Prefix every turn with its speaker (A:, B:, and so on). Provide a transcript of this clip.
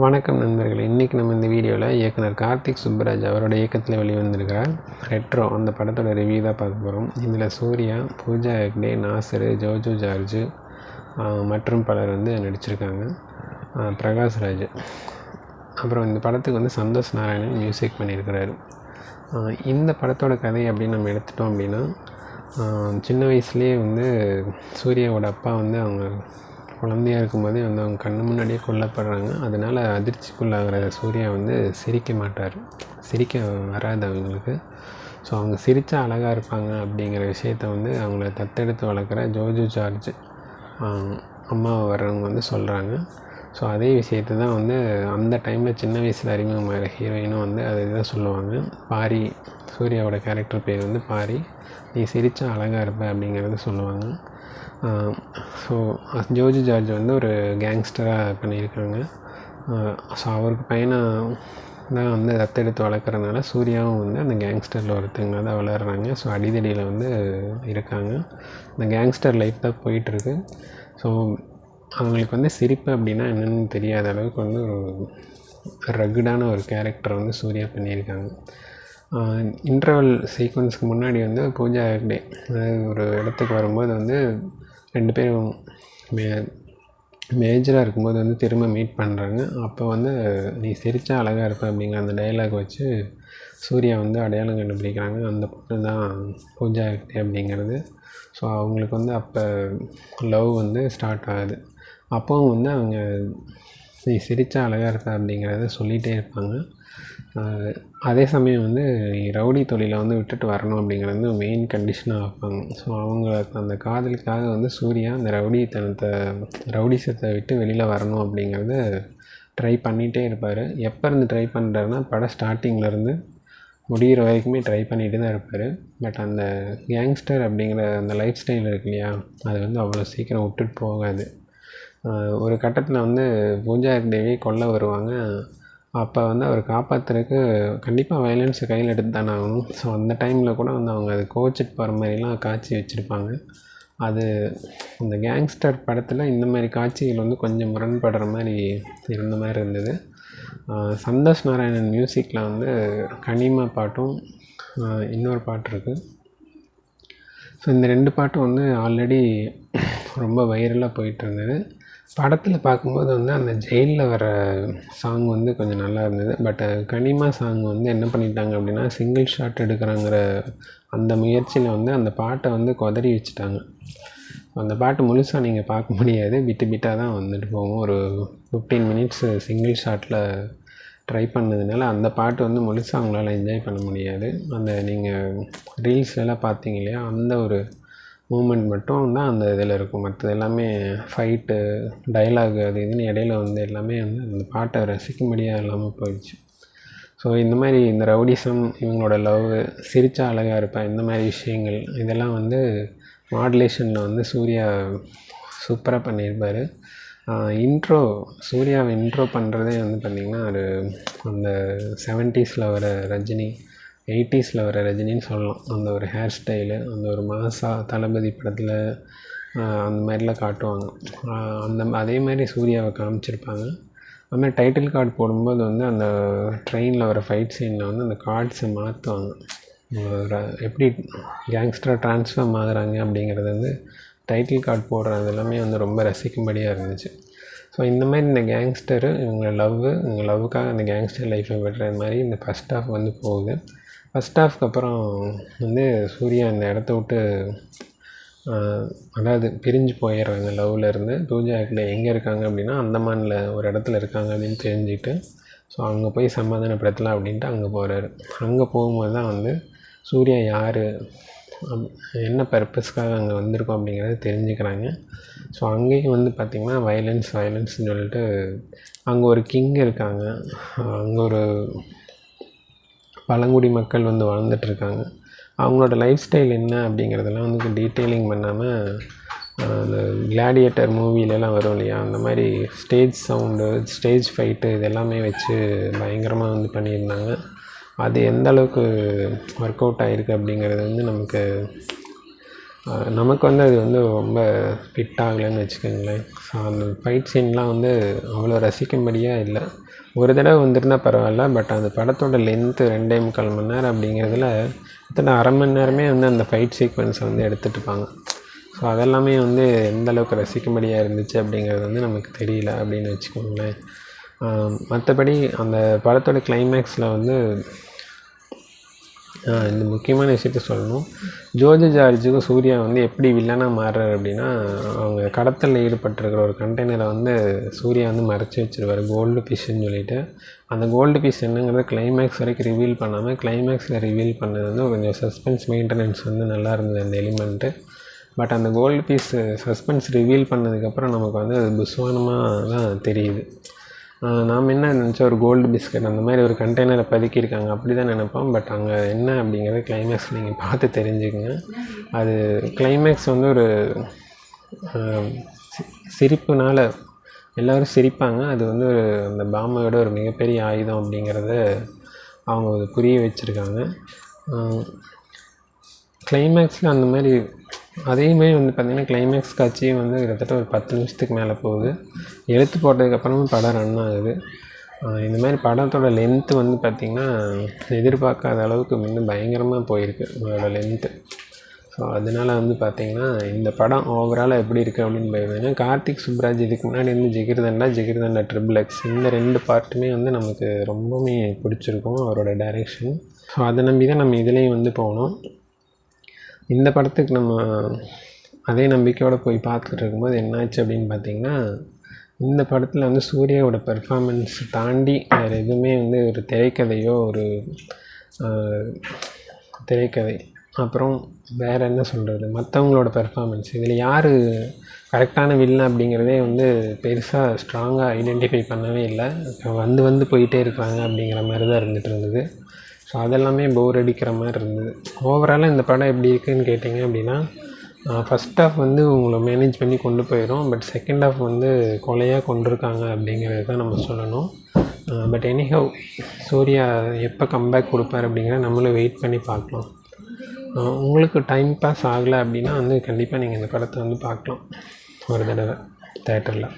A: வணக்கம் நண்பர்களே. இன்றைக்கி நம்ம இந்த வீடியோவில் இயக்குனர் கார்த்திக் சுப்புராஜ் அவரோட இயக்கத்தில் வெளிவந்திருக்கிற ரெட்ரோ அந்த படத்தோட ரிவ்யூ தான் பார்க்க போகிறோம். இதில் சூர்யா, பூஜா ஹெக்டே, நாசர், ஜோஜோ ஜார்ஜ் மற்றும் பலர் நடிச்சிருக்காங்க. பிரகாஷ்ராஜ், அப்புறம் இந்த படத்துக்கு சந்தோஷ் நாராயணன் மியூசிக் பண்ணியிருக்கிறாரு. இந்த படத்தோட கதை அப்படின்னு நம்ம எடுத்துட்டோம் அப்படின்னா, சின்ன வயசுலேயே சூர்யாவோட அப்பா அவங்க குழந்தையாக இருக்கும்போதே அவங்க கண்ணு முன்னாடியே கொல்லப்படுறாங்க. அதனால் அதிர்ச்சிக்குள்ளாகிற சூர்யா சிரிக்க மாட்டார், சிரிக்க வராது அவங்களுக்கு. ஸோ அவங்க சிரித்தா அழகாக இருப்பாங்க அப்படிங்கிற விஷயத்த அவங்கள தத்தெடுத்து வளர்க்குற ஜோஜோ ஜார்ஜ் அம்மாவை வர்றவங்க சொல்கிறாங்க. ஸோ அதே விஷயத்தை தான் அந்த டைமில் சின்ன வயசில் அறிமுகமாகிற ஹீரோயினும் அதை தான் சொல்லுவாங்க. பாரி, சூர்யாவோட கேரக்டர் பேர் பாரி, நீ சிரித்தா அழகாக இருப்ப அப்படிங்கிறத சொல்லுவாங்க. ஸோ ஜோஜோ ஜார்ஜ் ஒரு கேங்ஸ்டராக பண்ணியிருக்காங்க. ஸோ அவருக்கு பையனை தான் தத்தெடுத்து வளர்க்குறதுனால சூர்யாவும் அந்த கேங்ஸ்டரில் ஒருத்தங்க தான் வளர்கிறாங்க. ஸோ அடிதடியில் இருக்காங்க. இந்த கேங்ஸ்டர் லைஃப் தான் போயிட்டுருக்கு. ஸோ அவங்களுக்கு சிரிப்பு அப்படின்னா என்னென்னு தெரியாத அளவுக்கு ஒரு ரகுடான ஒரு கேரக்டர் சூர்யா பண்ணியிருக்காங்க. இன்டர்வல் சீக்வன்ஸுக்கு முன்னாடி பூஜா ஹெக்டே ஒரு இடத்துக்கு வரும்போது ரெண்டு பேரும் மேஜராக இருக்கும்போது திரும்ப மீட் பண்ணுறாங்க. அப்போ நீ சிரித்தா அழகாக இருப்ப அப்படிங்கிற அந்த டைலாக் வச்சு சூர்யா அடையாளம் கண்டுபிடிக்கிறாங்க. அந்த பொண்ணு தான் பூஜா ஹெக்டே அப்படிங்கிறது. ஸோ அவங்களுக்கு அப்போ லவ் ஸ்டார்ட் ஆகுது. அப்போவும் அவங்க நீ சிரித்தா அழகாக இருப்ப அப்படிங்கிறத சொல்லிகிட்டே இருப்பாங்க. அதே சமயம் ரவுடி தொழிலை விட்டுட்டு வரணும் அப்படிங்கிறது மெயின் கண்டிஷனாக வைப்பாங்க. ஸோ அவங்களுக்கு அந்த காதலுக்காக சூர்யா அந்த ரவுடிசத்தை விட்டு வெளியில் வரணும் அப்படிங்கிறத ட்ரை பண்ணிகிட்டே இருப்பார். எப்போ இருந்து ட்ரை பண்ணுறாருன்னா, படம் ஸ்டார்டிங்லேருந்து முடிகிற வரைக்குமே ட்ரை பண்ணிகிட்டு தான் இருப்பார். பட் அந்த கேங்ஸ்டர் அப்படிங்கிற அந்த லைஃப் ஸ்டைல் இருக்கு இல்லையா, அது அவ்வளோ சீக்கிரம் விட்டுட்டு போகாது. ஒரு கட்டத்தில் பூஜா ஹெக்டேவே கொல்ல வருவாங்க. அப்போ அவர் காப்பாற்றுறதுக்கு கண்டிப்பாக வயலன்ஸை கையில் எடுத்து தானே ஆகணும். ஸோ அந்த டைமில் கூட அவங்க அது கோச்சிட்டு போகிற மாதிரிலாம் காட்சி வச்சுருப்பாங்க. அது அந்த கேங்ஸ்டர் படத்தில் இந்த மாதிரி காட்சிகள் கொஞ்சம் முரண்படுற மாதிரி இருந்த மாதிரி இருந்தது. சந்தோஷ் நாராயணன் மியூசிக்கில் கனிமா பாட்டும் இன்னொரு பாட்டு இருக்குது. ஸோ இந்த ரெண்டு பாட்டும் ஆல்ரெடி ரொம்ப வைரலாக போயிட்டு இருந்தது. படத்தில் பார்க்கும்போது அந்த ஜெயிலில் வர சாங் கொஞ்சம் நல்லா இருந்தது. பட் கனிமா சாங் என்ன பண்ணிட்டாங்க அப்படின்னா, சிங்கிள் ஷாட் எடுக்கிறாங்கிற அந்த முயற்சியில் அந்த பாட்டை குதறி வச்சுட்டாங்க. அந்த பாட்டு முழுசாக நீங்கள் பார்க்க முடியாது, பிட்டாக தான் போகும். ஒரு 15 மினிட்ஸ் சிங்கிள் ஷாட்டில் ட்ரை பண்ணதுனால அந்த பாட்டு முழுசாக அவங்களால என்ஜாய் பண்ண முடியாது. அந்த நீங்கள் ரீல்ஸ்லாம் பார்த்தீங்க இல்லையா, அந்த ஒரு மூமெண்ட் மட்டும் தான் அந்த இதில் இருக்கும். மற்றது எல்லாமே ஃபைட்டு, டைலாகு, அது இதுன்னு இடையில எல்லாமே அந்த பாட்டை ரசிக்கும்படியாக இல்லாமல் போயிடுச்சு. ஸோ இந்த மாதிரி இந்த ரவுடிசம், இவங்களோட லவ், சிரித்தா அழகாக இருப்பேன், இந்த மாதிரி விஷயங்கள் இதெல்லாம் மாடுலேஷனில் சூர்யா சூப்பராக பண்ணியிருப்பார். சூர்யாவை இன்ட்ரோ பண்ணுறதே பார்த்திங்கன்னா ஒரு அந்த 70s வர ரஜினி, 80s வர ரஜினின்னு சொல்லலாம். அந்த ஒரு ஹேர் ஸ்டைலு, அந்த ஒரு மாசா தளபதி படத்தில் அந்த மாதிரிலாம் காட்டுவாங்க. அதே மாதிரி சூர்யாவை காமிச்சிருப்பாங்க. அது மாதிரி டைட்டில் கார்டு போடும்போது அந்த ட்ரெயினில் வர ஃபைட் சீனில் அந்த கார்ட்ஸை மாற்றுவாங்க. எப்படி கேங்ஸ்டராக ட்ரான்ஸ்ஃபார்ம் ஆகுறாங்க அப்படிங்கிறது டைட்டில் கார்டு போடுறது எல்லாமே ரொம்ப ரசிக்கும்படியாக இருந்துச்சு. ஸோ இந்த மாதிரி இந்த கேங்ஸ்டரு இவங்க லவ்வுக்காக அந்த கேங்ஸ்டர் லைஃப்பை விடுறது மாதிரி இந்த ஃபஸ்ட் ஹாஃப் போகுது. ஃபஸ்ட் ஹாஃப்க்கு அப்புறம் சூர்யா இந்த இடத்த விட்டு அதாவது பிரிஞ்சு போயிடுறாங்க லவ்லேருந்து. பூஜா ஹெக்டே எங்கே இருக்காங்க அப்படின்னா, அந்தமானில் ஒரு இடத்துல இருக்காங்க அப்படின்னு தெரிஞ்சுக்கிட்டு, ஸோ அங்கே போய் சமாதானப்படுத்தலாம் அப்படின்ட்டு அங்கே போகிறாரு. அங்கே போகும்போது தான் சூர்யா யார், என்ன பர்பஸ்க்காக அங்கே வந்திருக்கோம் அப்படிங்கிறத தெரிஞ்சுக்கிறாங்க. ஸோ அங்கேயும் பார்த்திங்கன்னா வயலன்ஸ்னு சொல்லிட்டு அங்கே ஒரு கிங் இருக்காங்க. அங்கே ஒரு பழங்குடி மக்கள் வாழ்ந்துட்டுருக்காங்க. அவங்களோட லைஃப் ஸ்டைல் என்ன அப்படிங்கிறதெல்லாம் டீட்டெயிலிங் பண்ணாமல் அந்த கிளாடியேட்டர் மூவிலெலாம் வரும் இல்லையா, அந்த மாதிரி ஸ்டேஜ் சவுண்டு, ஸ்டேஜ் ஃபைட்டு இதெல்லாமே வச்சு பயங்கரமாக பண்ணியிருந்தாங்க. அது எந்த அளவுக்கு ஒர்க் அவுட் ஆகிருக்கு அப்படிங்கிறது நமக்கு அது ரொம்ப ஃபிட் ஆகலைன்னு வச்சுக்கோங்களேன். ஸோ அந்த ஃபைட் சீன்லாம் அவ்வளோ ரசிக்கும்படியாக இல்லை. ஒரு தடவை வந்திருந்தால் பரவாயில்ல, பட் அந்த படத்தோட லென்த்து 2.25 மணி நேரம் அப்படிங்கிறதுல கிட்டத்தட்ட அரை மணி நேரமே வந்து அந்த ஃபைட் சீக்வென்ஸை வந்து எடுத்துகிட்ருப்பாங்க. ஸோ அதெல்லாமே வந்து எந்த அளவுக்கு ரசிக்கும்படியாக இருந்துச்சு அப்படிங்கிறது வந்து நமக்கு தெரியல அப்படின்னு வச்சுக்கோங்களேன். மற்றபடி அந்த படத்தோட கிளைமேக்ஸில் வந்து இந்த முக்கியமான விஷயத்த சொல்லணும். ஜோர்ஜ் ஜார்ஜுக்கும் சூர்யா வந்து எப்படி வில்லனாக மாறுறாரு அப்படின்னா, அவங்க கடத்தலில் ஈடுபட்டிருக்கிற ஒரு கண்டெய்னரை வந்து சூர்யா வந்து மறைச்சி வச்சுருவார், கோல்டு ஃபிஷ்ஷுன்னு சொல்லிட்டு. அந்த கோல்டு ஃபிஷ் என்னங்கிறத கிளைமேக்ஸ் வரைக்கும் ரிவீல் பண்ணாமல் கிளைமேக்ஸில் ரிவீல் பண்ணது வந்து கொஞ்சம் சஸ்பென்ஸ் மெயின்டெனன்ஸ் வந்து நல்லா இருந்தது அந்த எலிமெண்ட்டு. பட் அந்த கோல்டு பீஸ் சஸ்பென்ஸ் ரிவீல் பண்ணதுக்கப்புறம் நமக்கு வந்து அது புஸ்வானமாக தான் தெரியுது. நாம் என்ன நினச்சோம், ஒரு கோல்டு பிஸ்கட் அந்த மாதிரி ஒரு கண்டெய்னரை பதுக்கியிருக்காங்க அப்படி தான் நினைப்போம். பட் அங்கே என்ன அப்படிங்கிறது கிளைமேக்ஸ் நீங்கள் பார்த்து தெரிஞ்சுக்கங்க. அது கிளைமேக்ஸ் வந்து ஒரு சிரிப்புனால் எல்லோரும் சிரிப்பாங்க. அது வந்து ஒரு அந்த பாமையோட ஒரு மிகப்பெரிய ஆயுதம் அப்படிங்கிறத அவங்க புரிய வச்சுருக்காங்க. கிளைமேக்ஸில் அந்த மாதிரி அதேமாரி வந்து பார்த்திங்கன்னா கிளைமேக்ஸ் காட்சியும் வந்து கிட்டத்தட்ட ஒரு 10 நிமிஷத்துக்கு மேலே போகுது. எழுத்து போட்டதுக்கப்புறமும் படம் ரன் ஆகுது. இந்த மாதிரி படத்தோட லென்த்து வந்து பார்த்திங்கன்னா எதிர்பார்க்காத அளவுக்கு வந்து பயங்கரமாக போயிருக்கு அதோட லென்த்து. ஸோ அதனால் வந்து பார்த்திங்கன்னா இந்த படம் ஓவராலாக எப்படி இருக்குது அப்படின்னு பார்த்தீங்கன்னா, கார்த்திக் சுப்ராஜ் இதுக்கு முன்னாடி வந்து ஜிகிர்தண்டா ட்ரிபிள் எக்ஸ் இந்த 2 பார்ட்டுமே வந்து நமக்கு ரொம்பவுமே பிடிச்சிருக்கும் அவரோட டைரெக்ஷன். ஸோ அதை நம்பி தான் நம்ம இதுலேயும் வந்து போனோம். இந்த படத்துக்கு நம்ம அதே நம்பிக்கையோடு போய் பார்த்துட்டு இருக்கும்போது என்னாச்சு அப்படின்னு பார்த்திங்கன்னா, இந்த படத்தில் வந்து சூர்யாவோட பெர்ஃபார்மன்ஸ் தாண்டி வேறு எதுவுமே வந்து ஒரு திரைக்கதையோ ஒரு திரைக்கதை அப்புறம் வேறு என்ன சொல்கிறது, மற்றவங்களோட பெர்ஃபார்மன்ஸ் இதில் யார் கரெக்டான வில்லன் அப்படிங்கிறதே வந்து பெருசாக ஸ்ட்ராங்காக ஐடென்டிஃபை பண்ணவே இல்லை. வந்து போயிட்டே இருக்காங்க அப்படிங்கிற மாதிரி தான் இருந்துகிட்டு இருந்தது. ஸோ அதெல்லாமே போர் அடிக்கிற மாதிரி இருந்தது. ஓவராலாக இந்த படம் எப்படி இருக்குதுன்னு கேட்டிங்க அப்படின்னா, ஃபஸ்ட் ஹாஃப் வந்து உங்களை மேனேஜ் பண்ணி கொண்டு போயிடும். பட் செகண்ட் ஹாஃப் வந்து கொலையாக கொண்டிருக்காங்க அப்படிங்கிறது தான் நம்ம சொல்லணும். பட் எனிஹவ் சூர்யா எப்போ கம்பேக் கொடுப்பார் அப்படிங்கிறத நம்மளும் வெயிட் பண்ணி பார்க்கலாம். உங்களுக்கு டைம் பாஸ் ஆகலை அப்படின்னா வந்து கண்டிப்பாக நீங்கள் இந்த படத்தை வந்து பார்க்கலாம் ஒரு தடவை தேட்டரில்.